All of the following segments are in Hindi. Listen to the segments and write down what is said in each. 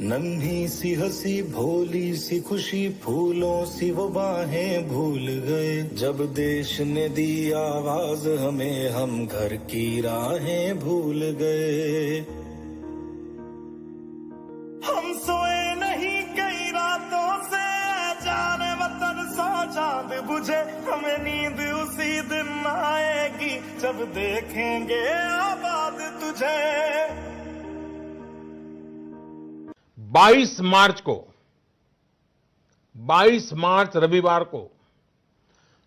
नन्ही सी हंसी भोली सी खुशी फूलों सी वो बाहें भूल गए। जब देश ने दी आवाज हमें हम घर की राहें भूल गए। हम सोए नहीं कई रातों से जाने वतन सौ चांद बुझे। हमें नींद उसी दिन आएगी जब देखेंगे आबाद तुझे। 22 मार्च रविवार को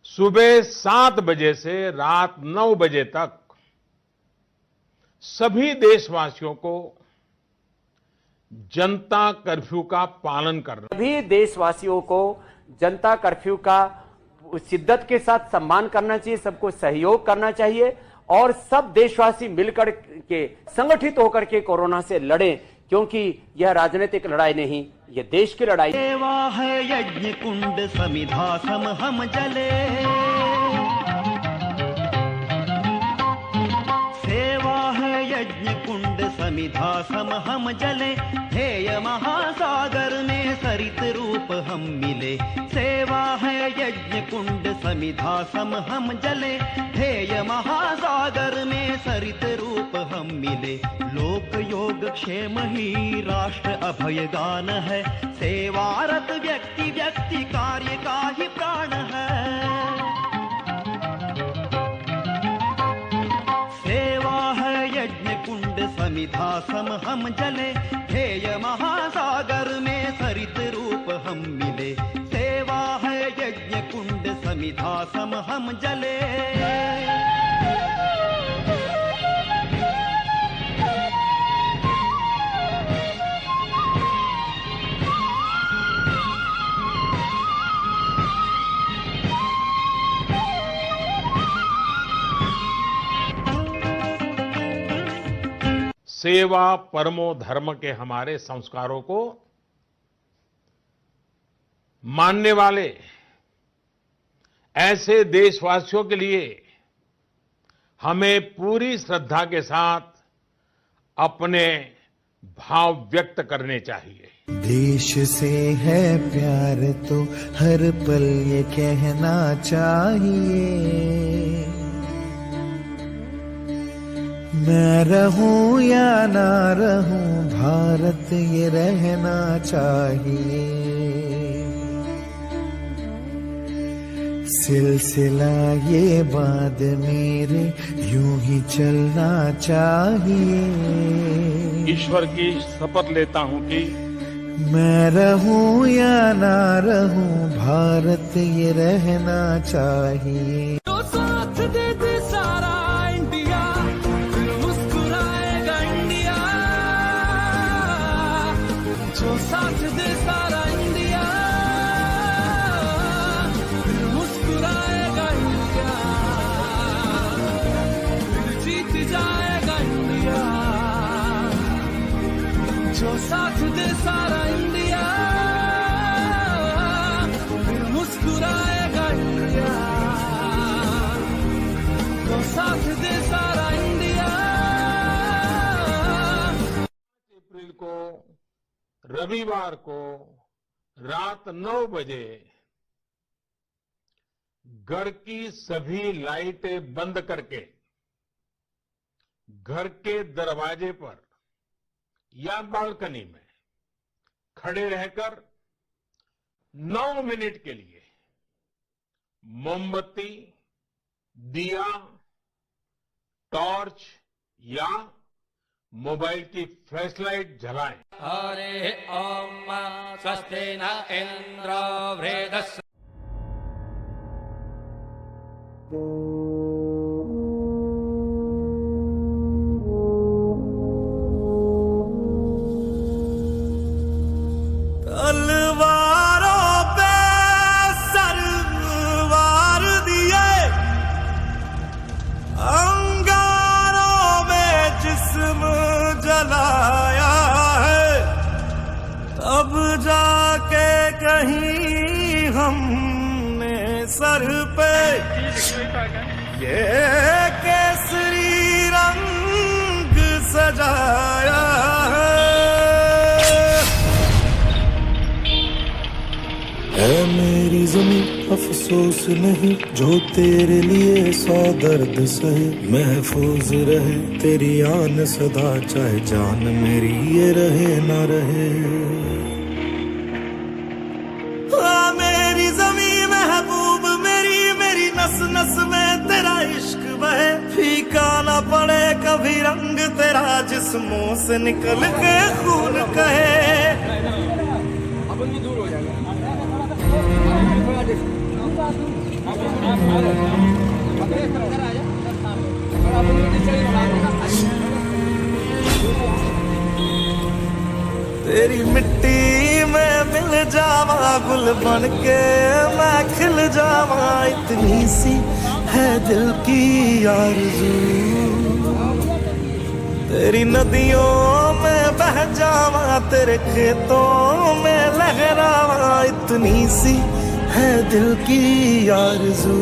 सुबह 7 बजे से रात 9 बजे तक सभी देशवासियों को जनता कर्फ्यू का पालन करना। सभी देशवासियों को जनता कर्फ्यू का शिद्दत के साथ सम्मान करना चाहिए, सबको सहयोग करना चाहिए और सब देशवासी मिलकर के संगठित होकर के कोरोना से लड़ें, क्योंकि यह राजनीतिक लड़ाई नहीं, यह देश की लड़ाई। सेवा है यज्ञ कुंड समिधा सम हम जले। सेवा है यज्ञ कुंड समिधा सम हम जले। ध्येय महासागर में सरित रूप हम मिले। सेवा है यज्ञ कुंड समिधा सम हम जले। ध्येय महासागर में सरित रूप हम मिले। लोक योग क्षेम ही राष्ट्र अभय गान है। सेवारत व्यक्ति व्यक्ति कार्य का ही प्राण है। सेवा है यज्ञ कुंड समिधा सम हम जले। ध्येय महासागर में सरित रूप हम मिले। सेवा है यज्ञ कुंड समिधा सम हम जले। सेवा परमो धर्म के हमारे संस्कारों को मानने वाले ऐसे देशवासियों के लिए हमें पूरी श्रद्धा के साथ अपने भाव व्यक्त करने चाहिए। देश से है प्यार तो हर पल ये कहना चाहिए। मैं रहूं या ना रहूं भारत ये रहना चाहिए। सिलसिला ये बात मेरे यूं ही चलना चाहिए। ईश्वर की शपथ लेता हूं कि मैं रहूं या ना रहूं भारत ये रहना चाहिए। जो साथ दे दे सारा इंडिया, फिर मुस्कुराएगा इंडिया। जो साथ दे सारा इंडिया, फिर मुस्कुराएगा इंडिया। फिर जीत जाएगा इंडिया। जो साथ दे सारा इंडिया, फिर मुस्कुराएगा इंडिया। जो साथ दे सारा इंडिया। 5 अप्रैल को रविवार को रात 9 बजे घर की सभी लाइटें बंद करके घर के दरवाजे पर या बालकनी में खड़े रहकर 9 मिनट के लिए मोमबत्ती, दिया, टॉर्च या मोबाइल की फ्लैशलाइट जलाएं। हरे ओम स्वस्ति न इंद्रो वृद्धस्य। तलवारों पे सरवार दिए, अंगारों में जिस्म जलाया है। अब जाके कहीं हमने सर पे ये केसरी रंग सजाया है। ज़मीं अफसोस नहीं, जो तेरे लिए 100 दर्द सहे। महफूज रहे तेरी आन सदा, चाहे जान मेरी ये रहे ना रहे। मेरी ज़मीं महबूब मेरी, मेरी नस नस में तेरा इश्क बहे। फीका ना पड़े कभी रंग तेरा, जिस्मों से निकल के खून कहे। तेरी मिट्टी में मिल जावा, गुल बन के मैं खिल जावा। इतनी सी है दिल की आरज़ू, तेरी नदियों में बह जावा, तेरे खेतों में लहरावा। इतनी सी है दिल की आरज़ू।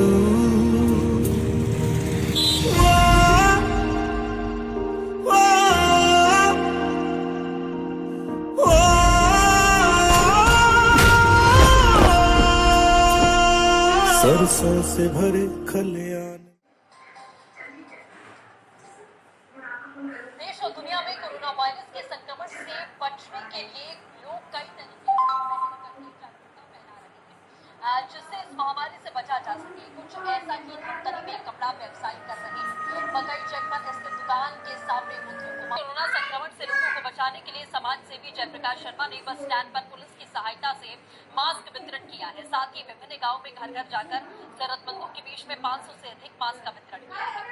सरसों से भरे खलियान। देश और दुनिया में कोरोना वायरस के संक्रमण से बचने के लिए लोग कई तरीके से जागरूकता फैला रहे हैं, जिससे इस महामारी से बचा जा सके। कुछ ऐसा ही धमतरी में कपड़ा व्यवसायी कर रहे हैं। मकई जनपद स्थित दुकान के सामने कोरोना संक्रमण से लोगों को बचाने के लिए समाज सेवी जयप्रकाश शर्मा ने बस स्टैंड पर पुलिस की सहायता से मास्क वितरण किया है। साथ ही विभिन्न गाँव में घर घर जाकर जरूरतमंदों के बीच में 500 से अधिक मास्क का वितरण किया है।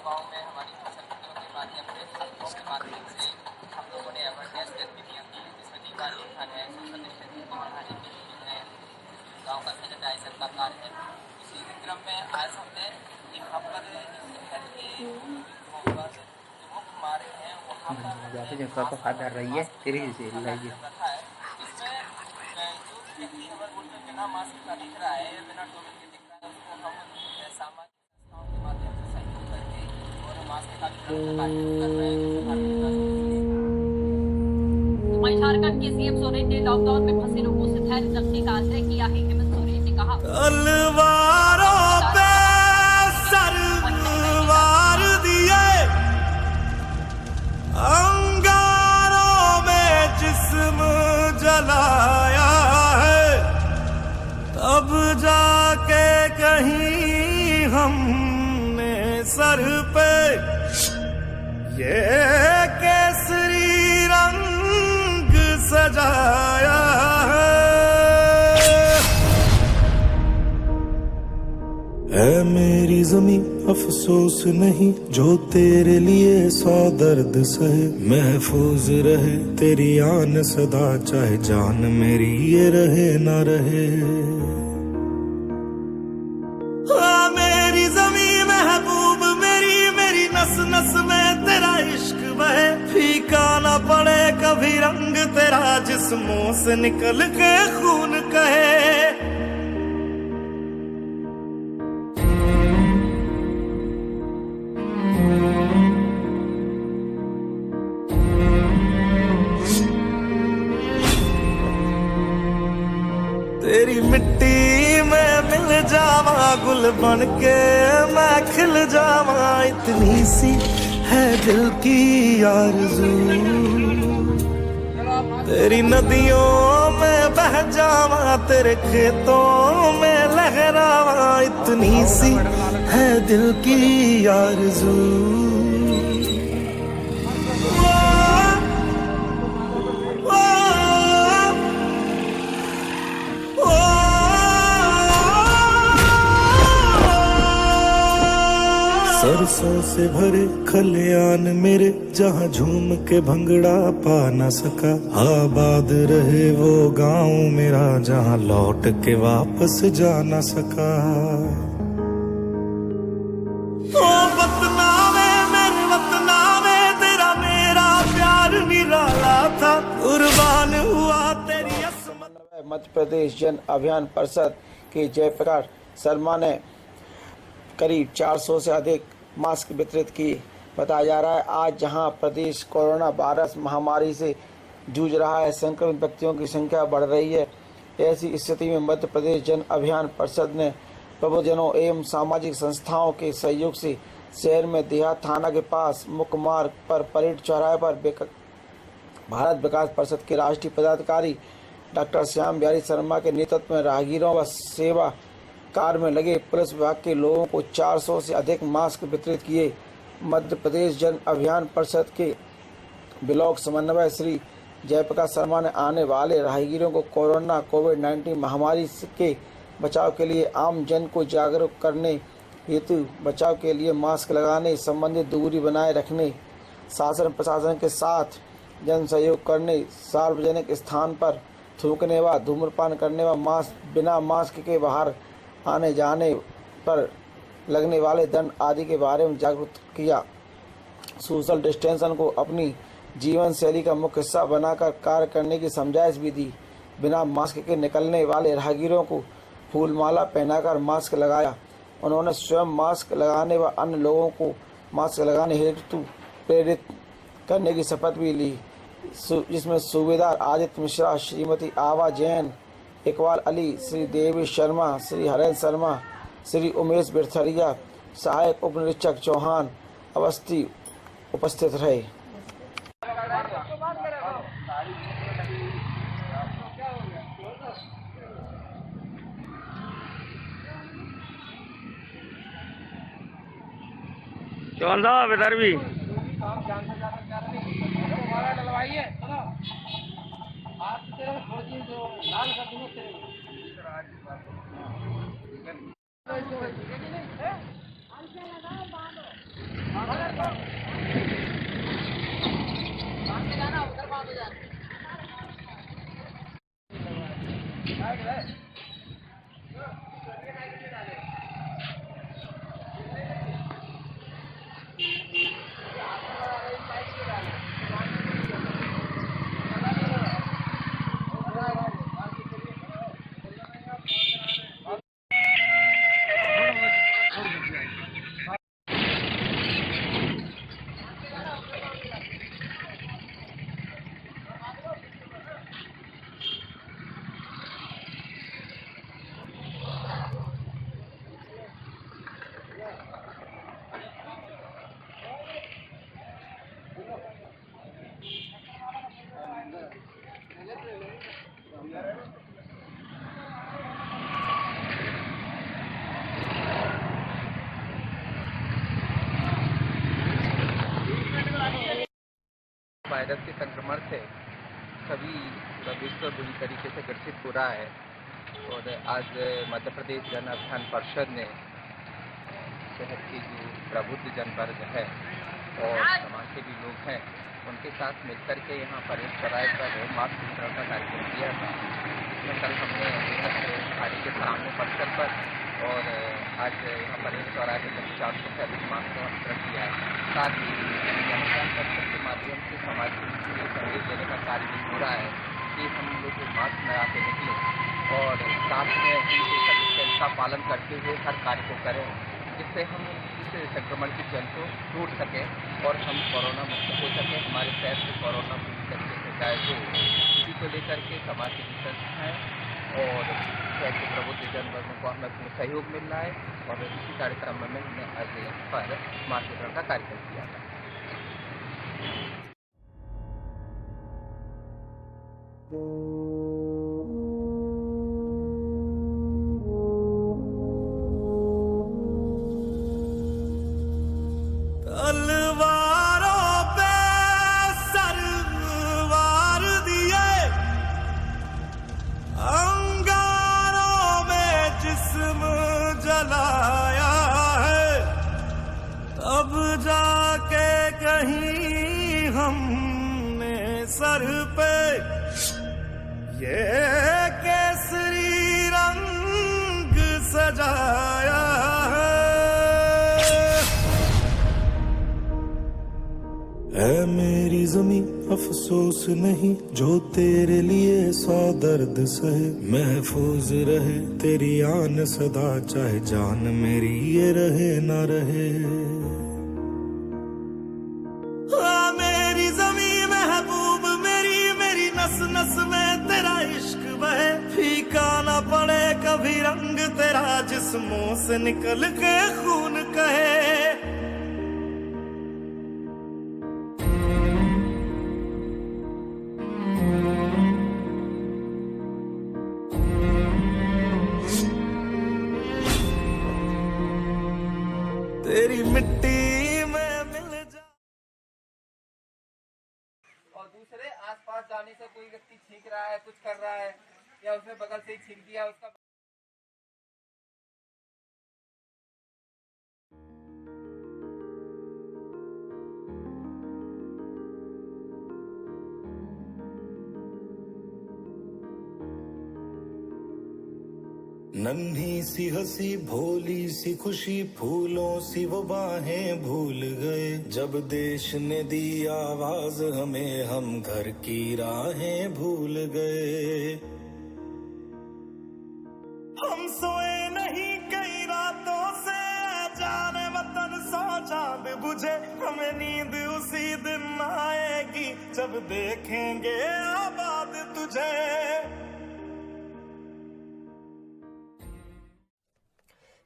गाँव में हमारी फसल के माध्यम से उसके माध्यम से हम लोगों ने अवेयरनेस गतिविधियाँ की, जिसमें टीका लेखन है, सोशल डिस्टेंसिंग को बढ़ाने के लिए है, गाँव का सैनिटाइजर का कार्य है। इसी क्रम में आज हमने यहाँ पर शहर के जो मुख्य मार्ग हैं वहाँ पर रही है रखा है। इसमें जो व्यक्ति अगर उनमें बिना मास्क का दिख रहा है या बिना टोपी के दिख रहा है, उसको हम सामाजिक संस्थाओं के माध्यम से सहयोग करके और मास्क का वितरण कर रहे हैं। वहीं झारखंड के सीएम सोरेन ने लॉकडाउन में फंसे लोगों से धैर्य रखने का आग्रह किया है। हेमंत सोरेन ने कहा, तलवारों पे सरवार दिए, अंगारों में जिस्म जलाया है, तब जाके कहीं हमने सर पे ये केसरी रंग सजाया है। मेरी ज़मीं अफसोस नहीं, जो तेरे लिए 100 दर्द सहे। महफूज रहे तेरी आन सदा, चाहे जान मेरी ये रहे ना रहे। मेरी ज़मीं महबूब मेरी, मेरी नस नस में तेरा इश्क बहे। फीका ना पड़े कभी रंग तेरा, जिस्मों से निकल के खून कहे। तेरी मिट्टी में मिल जावा, गुल बन के मैं खिल जावा। इतनी सी है दिल की आरज़ू, तेरी नदियों में बह जावा, तेरे खेतों में लहरावा। इतनी सी है दिल की आरज़ू। सरसों से भरे खलियान मेरे, जहाँ झूम के भंगड़ा पा न सका। आबाद रहे वो गांव मेरा, जहाँ लौट के वापस जा न सका। ओ वतना में मेरे वतना में तेरा मध्य प्रदेश जन अभियान परिषद के जयप्रकाश शर्मा ने करीब 400 से अधिक मास्क वितरित किए। बताया जा रहा है आज जहां प्रदेश कोरोना वायरस महामारी से जूझ रहा है, संक्रमित व्यक्तियों की संख्या बढ़ रही है। ऐसी स्थिति में मध्य प्रदेश जन अभियान परिषद ने प्रबुद्धजनों एवं सामाजिक संस्थाओं के सहयोग से शहर में देहात थाना के पास मुख्य मार्ग पर परेड चौराहे पर भारत विकास परिषद के राष्ट्रीय पदाधिकारी डॉक्टर श्याम बिहारी शर्मा के नेतृत्व में राहगीरों व सेवा कार्य में लगे पुलिस विभाग के लोगों को 400 से अधिक मास्क वितरित किए। मध्य प्रदेश जन अभियान परिषद के ब्लॉक समन्वय श्री जयप्रकाश शर्मा ने आने वाले राहगीरों को कोविड-19 महामारी के बचाव के लिए आम जन को जागरूक करने हेतु बचाव के लिए मास्क लगाने, संबंधित दूरी बनाए रखने, शासन प्रशासन के साथ जन सहयोग करने, सार्वजनिक स्थान पर थूकने व धूम्रपान करने व बिना मास्क के बाहर आने जाने पर लगने वाले दंड आदि के बारे में जागरूक किया। सोशल डिस्टेंसन को अपनी जीवन शैली का मुख्य हिस्सा बनाकर कार्य करने की समझाइश भी दी। बिना मास्क के निकलने वाले राहगीरों को फूलमाला पहनाकर मास्क लगाया। उन्होंने स्वयं मास्क लगाने व अन्य लोगों को मास्क लगाने हेतु प्रेरित करने की शपथ भी ली, जिसमें सूबेदार आदित्य मिश्रा, श्रीमती आवा जैन, इकबाल अली, श्री देवी शर्मा, श्री हरेंद्र शर्मा, श्री उमेश बिरथरिया, सहायक उप निरीक्षक चौहान अवस्थी उपस्थित रहे। चौहान साहब इधर भी वायरस के संक्रमण से सभी पूरा विश्व बुरी तरीके से ग्रसित हो रहा है और आज मध्य प्रदेश जन अभियान परिषद ने शहर के जो प्रबुद्ध जनवर्ग है और समाज के भी लोग हैं उनके साथ मिलकर के यहाँ परेड चौराहे पर मास्क वितरण का कार्यक्रम किया था, जिसमें कल हमने गाड़ी के सामने पत्थर पर और आज यहाँ परेड चौराहे पर 400 से अधिक मास्क का वितरण किया है। साथ ही जनअभियान परिषद के माध्यम से समाज को संदेश देने का कार्य भी हो रहा है कि हम लोग मास्क लगा के निकलें और साथ में सोशल डिस्टेंस का पालन करते हुए हर कार्य को करें, जिससे हम इस संक्रमण की जड़ को टूट सकें और हम कोरोना मुक्त हो सकें। हमारे शहर से कोरोना पूरी तरीके से जाए तो इसी को लेकर के समाज की संस्थाएं और शहर के प्रबुद्ध जनवर्गों को हमें सहयोग मिल रहा है और इसी कार्यक्रम में हमने आज यहाँ पर मास्क वितरण का कार्यक्रम किया था। तलवारों पे सरवार दिए, अंगारों में जिस्म जलाया है, अब जाके कहीं हमने सर पे ये केसरी रंग सजाया है। ऐ मेरी जमी अफसोस नहीं जो तेरे लिए 100 दर्द सहे, महफूज रहे तेरी आन सदा चाहे जान मेरी ये रहे ना रहे। मेरी जमी महबूब मेरी, मेरी नस नस में तेरा इश्क बहे, फीका ना पड़े कभी रंग तेरा जिस्मों से निकल के खून कहे। तेरी मिट्टी में मिल जा। और दूसरे आसपास जाने से कोई व्यक्ति छींक रहा है, कुछ कर रहा है, या उसने बगल से ही छींक दिया उसका। नन्ही सी हंसी भोली सी खुशी फूलों सी वो बाहें भूल गए, जब देश ने दी आवाज हमें हम घर की राहें भूल गए। हम सोए नहीं कई रातों से जाने वतन 100 चांद बुझे, हमें नींद उसी दिन आएगी जब देखेंगे आबाद तुझे।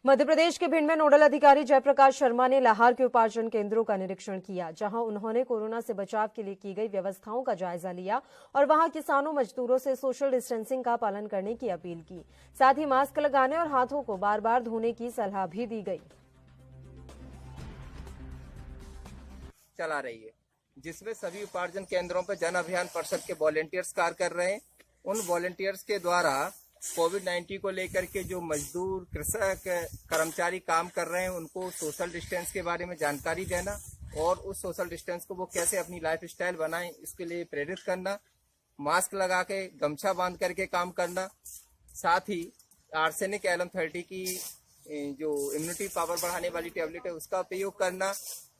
मध्य प्रदेश के भिंड में नोडल अधिकारी जयप्रकाश शर्मा ने लाहार के उपार्जन केंद्रों का निरीक्षण किया, जहां उन्होंने कोरोना से बचाव के लिए की गई व्यवस्थाओं का जायजा लिया और वहां किसानों मजदूरों से सोशल डिस्टेंसिंग का पालन करने की अपील की। साथ ही मास्क लगाने और हाथों को बार बार धोने की सलाह भी दी गई। चला रही है, जिसमें सभी उपार्जन केंद्रों पर जन अभियान परिषद के वॉलेंटियर्स कार्य कर रहे हैं। उन वॉलेंटियर्स के द्वारा कोविड-19 को लेकर के जो मजदूर, कृषक, कर्मचारी काम कर रहे हैं उनको सोशल डिस्टेंस के बारे में जानकारी देना और उस सोशल डिस्टेंस को वो कैसे अपनी लाइफ स्टाइल बनाएं इसके लिए प्रेरित करना, मास्क लगा के गमछा बांध करके काम करना, साथ ही आर्सेनिक एलम 30 की जो इम्यूनिटी पावर बढ़ाने वाली टेबलेट है उसका उपयोग करना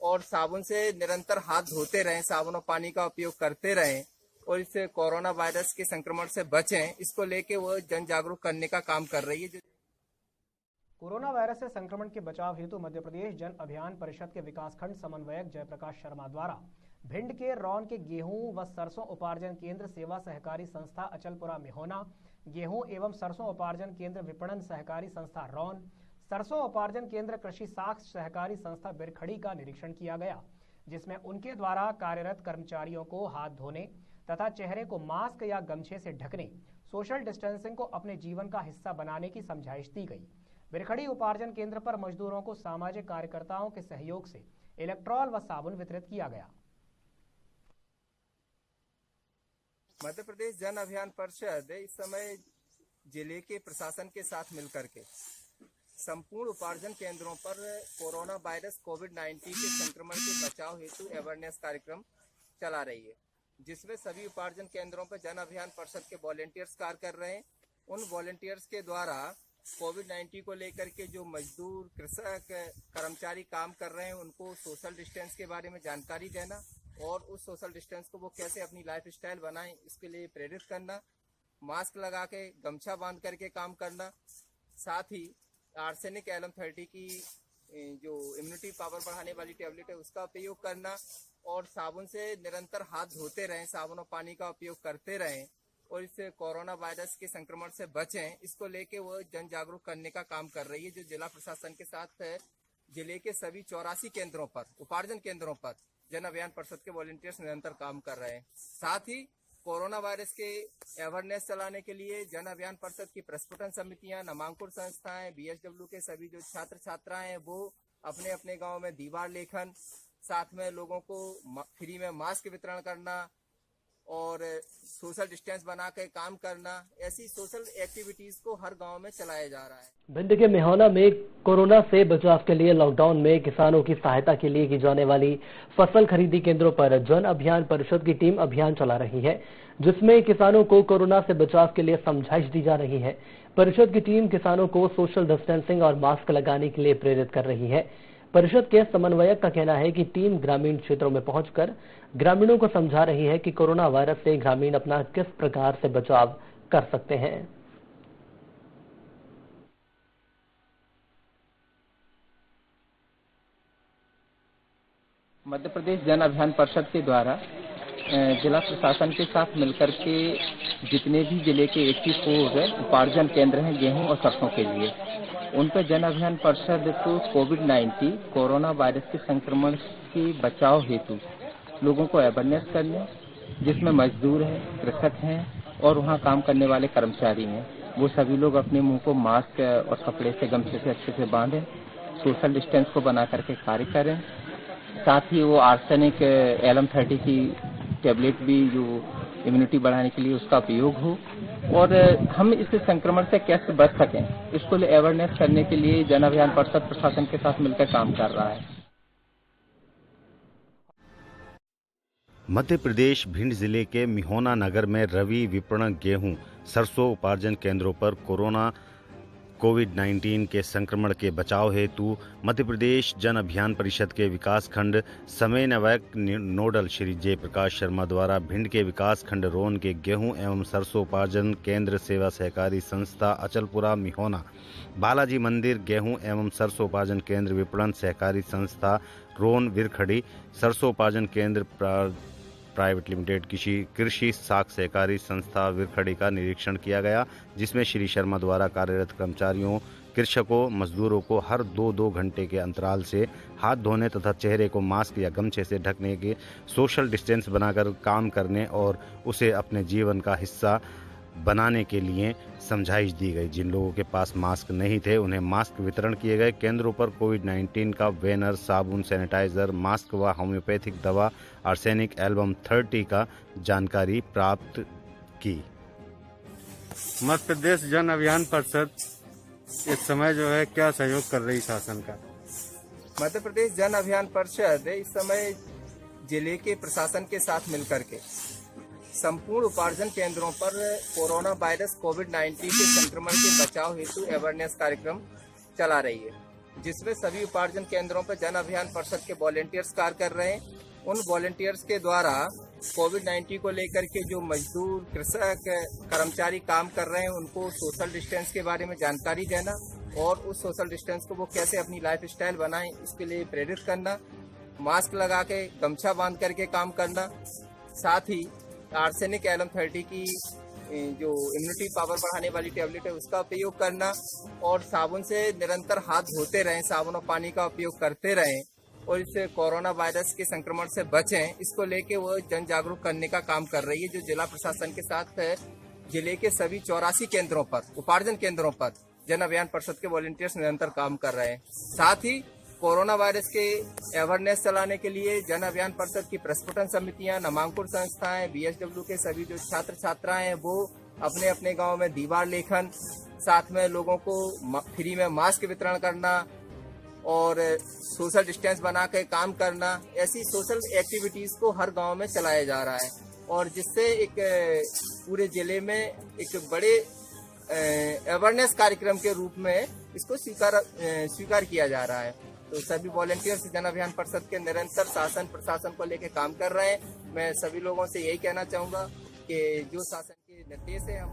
और साबुन से निरंतर हाथ धोते रहें, साबुन और पानी का उपयोग करते रहें और इस कोरोना वायरस के संक्रमण से बचें, इसको लेके वो जन जागरूक करने का काम कर रही है। कोरोना वायरस से संक्रमण के बचाव हेतु मध्य प्रदेश जन अभियान परिषद के विकासखंड समन्वयक जयप्रकाश शर्मा द्वारा भिंड के रौन के गेहूं व सरसों उपार्जन केंद्र सेवा सहकारी संस्था अचलपुरा मेहोना, गेहूं एवं सरसों उपार्जन केंद्र विपणन सहकारी संस्था रौन, सरसों उपार्जन केंद्र कृषि साख सहकारी संस्था बिरखड़ी का निरीक्षण किया गया, जिसमें उनके द्वारा कार्यरत कर्मचारियों को हाथ धोने तथा चेहरे को मास्क या गमछे से ढकने, सोशल डिस्टेंसिंग को अपने जीवन का हिस्सा बनाने की समझाइश दी गई। बिरखड़ी उपार्जन केंद्र पर मजदूरों को सामाजिक कार्यकर्ताओं के सहयोग से इलेक्ट्रॉल व साबुन वितरित किया गया। मध्य प्रदेश जन अभियान परिषद इस समय जिले के प्रशासन के साथ मिलकर के संपूर्ण उपार्जन केंद्रों पर कोरोना वायरस कोविड-19 के संक्रमण के बचाव हेतु अवेयरनेस कार्यक्रम चला रही है, जिसमें सभी उपार्जन केंद्रों पर जन अभियान परिषद के वॉलेंटियर्स कार्य कर रहे हैं। उन वॉलेंटियर्स के द्वारा कोविड-19 को लेकर के जो मजदूर, कृषक, कर्मचारी काम कर रहे हैं उनको सोशल डिस्टेंस के बारे में जानकारी देना और उस सोशल डिस्टेंस को वो कैसे अपनी लाइफ स्टाइल बनाएं इसके लिए प्रेरित करना, मास्क लगा के गमछा बांध करके काम करना, साथ ही आर्सेनिक एलम 30 की जो इम्यूनिटी पावर बढ़ाने वाली टेबलेट है उसका उपयोग करना और साबुन से निरंतर हाथ धोते रहें, साबुन और पानी का उपयोग करते रहें और इस कोरोना वायरस के संक्रमण से बचें, इसको लेके वो जन जागरूक करने का काम कर रही है। जो जिला प्रशासन के साथ जिले के सभी 84 केंद्रों पर, उपार्जन केंद्रों पर जन अभियान परिषद के वॉलंटियर्स निरंतर काम कर रहे हैं। साथ ही कोरोना वायरस के अवेयरनेस चलाने के लिए जन अभियान परिषद की प्रस्फुटन समितियां, नामांकुर संस्थाएं, BSW के सभी जो छात्र छात्राएं हैं वो अपने अपने गांव में दीवार लेखन, साथ में लोगों को फ्री में मास्क वितरण करना और सोशल डिस्टेंस बना के काम करना, ऐसी सोशल एक्टिविटीज को हर गांव में चलाया जा रहा है। भिंड के मेहोना में कोरोना से बचाव के लिए लॉकडाउन में किसानों की सहायता के लिए की जाने वाली फसल खरीदी केंद्रों पर जन अभियान परिषद की टीम अभियान चला रही है, जिसमें किसानों को कोरोना से बचाव के लिए समझाइश दी जा रही है। परिषद की टीम किसानों को सोशल डिस्टेंसिंग और मास्क लगाने के लिए प्रेरित कर रही है। परिषद के समन्वयक का कहना है कि टीम ग्रामीण क्षेत्रों में पहुंचकर ग्रामीणों को समझा रही है कि कोरोना वायरस से ग्रामीण अपना किस प्रकार से बचाव कर सकते हैं। मध्य प्रदेश जन अभियान परिषद के द्वारा जिला प्रशासन के साथ मिलकर के जितने भी जिले के 84 उपार्जन केंद्र हैं गेहूं और सरसों के लिए, उन पर जन अभियान परिषद को कोविड-19 कोरोना वायरस के संक्रमण के बचाव हेतु लोगों को अवेयरनेस करने, जिसमें मजदूर हैं, कृषक हैं और वहाँ काम करने वाले कर्मचारी हैं, वो सभी लोग अपने मुंह को मास्क और कपड़े से गमछे से अच्छे से बांधें, सोशल डिस्टेंस को बना करके कार्य करें। साथ ही वो आर्सेनिक एलम 30 की टेबलेट भी जो इम्यूनिटी बढ़ाने के लिए उसका उपयोग हो और हम इस संक्रमण से कैसे बच सकें, इसको अवेयरनेस करने के लिए जन अभियान परिषद प्रशासन के साथ मिलकर काम कर रहा है। मध्य प्रदेश भिंड जिले के मिहोना नगर में रवि विपणन गेहूं सरसों उपार्जन केंद्रों पर कोविड-19 के संक्रमण के बचाव हेतु मध्य प्रदेश जन अभियान परिषद के विकास खंड समन्वयक नोडल श्री जयप्रकाश शर्मा द्वारा भिंड के विकास खंड रोन के गेहूं एवं सरसों उपार्जन केंद्र सेवा सहकारी संस्था अचलपुरा मिहोना, बालाजी मंदिर गेहूं एवं सरसों उपार्जन केंद्र विपणन सहकारी संस्था रोन विरखड़ी, सरसों उपार्जन केंद्र प्राइवेट लिमिटेड कृषि साख सहकारी संस्था विरखड़ी का निरीक्षण किया गया, जिसमें श्री शर्मा द्वारा कार्यरत कर्मचारियों, कृषकों, मजदूरों को हर 2-2 घंटे के अंतराल से हाथ धोने तथा चेहरे को मास्क या गमछे से ढकने के सोशल डिस्टेंस बनाकर काम करने और उसे अपने जीवन का हिस्सा बनाने के लिए समझाइश दी गई। जिन लोगों के पास मास्क नहीं थे उन्हें मास्क वितरण किए गए। केंद्रों पर कोविड-19 का बैनर, साबुन, सैनिटाइजर, मास्क व होम्योपैथिक दवा आर्सेनिक एल्बम 30 का जानकारी प्राप्त की। मध्य प्रदेश जन अभियान परिषद इस समय जो है क्या सहयोग कर रही शासन का? मध्य प्रदेश जन अभियान परिषद इस समय जिले के प्रशासन के साथ मिलकर के संपूर्ण उपार्जन केंद्रों पर कोरोना वायरस कोविड-19 के संक्रमण के बचाव हेतु अवेयरनेस कार्यक्रम चला रही है, जिसमें सभी उपार्जन केंद्रों पर जन अभियान परिषद के वॉलेंटियर्स कार्य कर रहे हैं। उन वॉलेंटियर्स के द्वारा कोविड-19 को लेकर के जो मजदूर, कृषक, कर्मचारी काम कर रहे हैं उनको सोशल डिस्टेंस के बारे में जानकारी देना और उस सोशल डिस्टेंस को वो कैसे अपनी लाइफ स्टाइल बनाएं इसके लिए प्रेरित करना, मास्क लगा के गमछा बांध करके काम करना, साथ ही आर्सेनिक एलम 30 की जो इम्यूनिटी पावर बढ़ाने वाली टेबलेट है उसका उपयोग करना और साबुन से निरंतर हाथ धोते रहें, साबुन और पानी का उपयोग करते रहें और इस कोरोना वायरस के संक्रमण से बचें, इसको लेके वो जन जागरूक करने का काम कर रही है, जो जिला प्रशासन के साथ जिले के सभी 84 केंद्रों पर, उपार्जन केंद्रों पर जन अभियान परिषद के वॉलंटियर्स निरंतर काम कर रहे हैं। साथ ही कोरोना वायरस के अवेयरनेस चलाने के लिए जन अभियान परिषद की प्रस्फुटन समितियां, नामांकुर संस्थाएं, BSW के सभी जो छात्र छात्राएं हैं वो अपने अपने गांव में दीवार लेखन, साथ में लोगों को फ्री में मास्क वितरण करना और सोशल डिस्टेंस बना के काम करना, ऐसी सोशल एक्टिविटीज को हर गांव में चलाया जा रहा है और जिससे एक पूरे जिले में एक बड़े अवेयरनेस कार्यक्रम के रूप में इसको स्वीकार किया जा रहा है। तो सभी वॉलंटियर्स जन अभियान परिषद के निरंतर शासन प्रशासन को लेकर काम कर रहे हैं। मैं सभी लोगों से यही कहना चाहूंगा कि जो शासन के निर्देश है हम